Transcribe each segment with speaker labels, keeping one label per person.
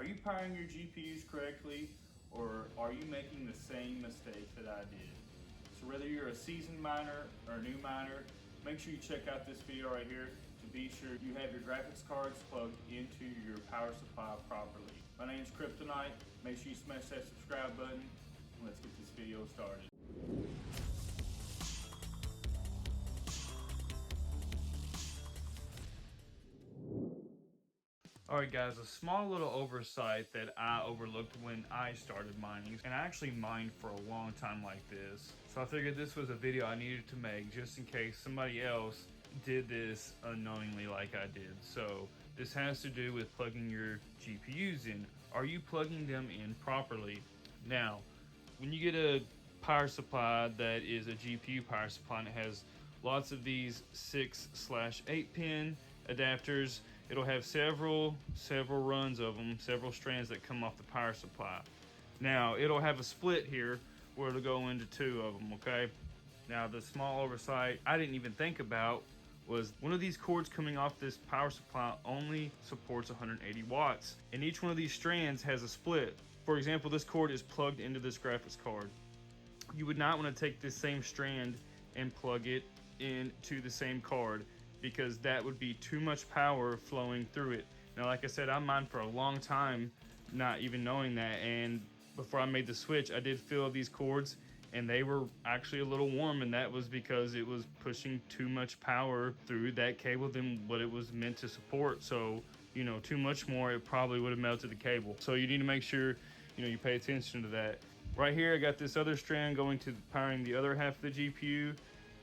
Speaker 1: Are you powering your GPUs correctly, or are you making the same mistake that I did? So whether you're a seasoned miner or a new miner, make sure you check out this video right here to be sure you have your graphics cards plugged into your power supply properly. My name is Kryptonite. Make sure you smash that subscribe button, and let's get this video started. Alright guys, a small little oversight that I overlooked when I started mining, and I actually mined for a long time like this. So I figured this was a video I needed to make just in case somebody else did this unknowingly like I did. So this has to do with plugging your GPUs in. Are you plugging them in properly? Now, when you get a power supply that is a GPU power supply and it has lots of these 6/8 pin adapters, it'll have several runs of them, several strands that come off the power supply. Now it'll have a split here where it'll go into two of them, okay? Now the small oversight I didn't even think about was one of these cords coming off this power supply only supports 180 watts, and each one of these strands has a split. For example, this cord is plugged into this graphics card. You would not want to take this same strand and plug it into the same card, because that would be too much power flowing through it. Now, like I said, I mined for a long time not even knowing that, and before I made the switch, I did feel these cords and they were actually a little warm, and that was because it was pushing too much power through that cable than what it was meant to support. So, you know, too much more, it probably would have melted the cable. So you need to make sure, you know, you pay attention to that. Right here, I got this other strand going to powering the other half of the GPU,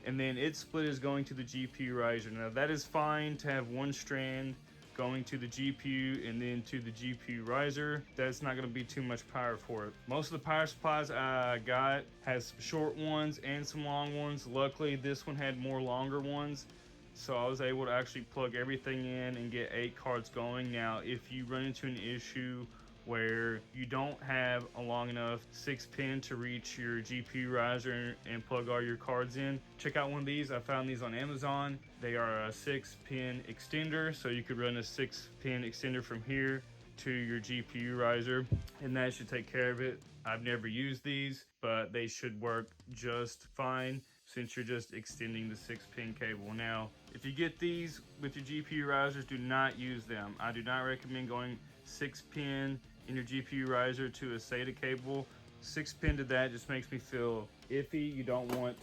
Speaker 1: and then its split is going to the GPU riser. Now that is fine to have one strand going to the GPU and then to the GPU riser. That's not gonna be too much power for it. Most of the power supplies I got has short ones and some long ones. Luckily, this one had more longer ones, so I was able to actually plug everything in and get 8 cards going. Now, if you run into an issue where you don't have a long enough 6-pin to reach your GPU riser and plug all your cards in, check out one of these. I found these on Amazon. They are a 6-pin extender, so you could run a 6-pin extender from here to your GPU riser, and that should take care of it. I've never used these, but they should work just fine since you're just extending the 6-pin cable. Now, if you get these with your GPU risers, do not use them. I do not recommend going 6-pin in your GPU riser to a SATA cable. 6-pin to that just makes me feel iffy. You don't want,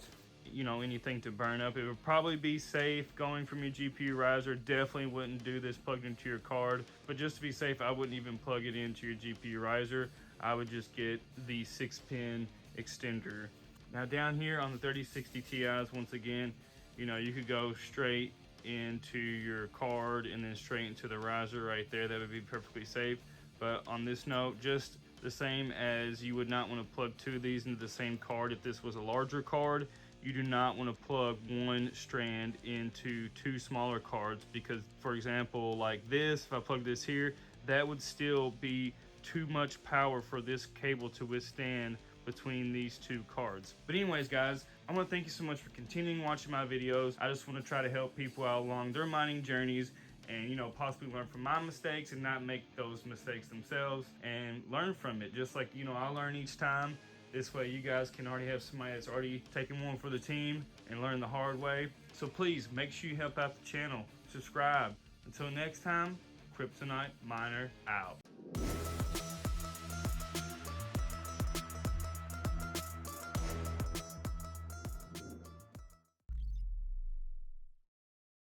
Speaker 1: you know, anything to burn up. It would probably be safe going from your GPU riser. Definitely wouldn't do this plugged into your card, but just to be safe, I wouldn't even plug it into your GPU riser. I would just get the 6-pin extender. Now down here on the 3060 Ti's, once again, you know, you could go straight into your card and then straight into the riser right there. That would be perfectly safe. But on this note, just the same as you would not want to plug 2 of these into the same card. If this was a larger card, you do not want to plug one strand into 2 smaller cards, because, for example, like this, if I plug this here, that would still be too much power for this cable to withstand between these 2 cards. But anyways, guys, I want to thank you so much for continuing watching my videos. I just want to try to help people out along their mining journeys, and, you know, possibly learn from my mistakes and not make those mistakes themselves, and learn from it, just like, you know, I learn each time. This way you guys can already have somebody that's already taken one for the team and learn the hard way. So please make sure you help out the channel, subscribe. Until next time, Kryptonite Miner out.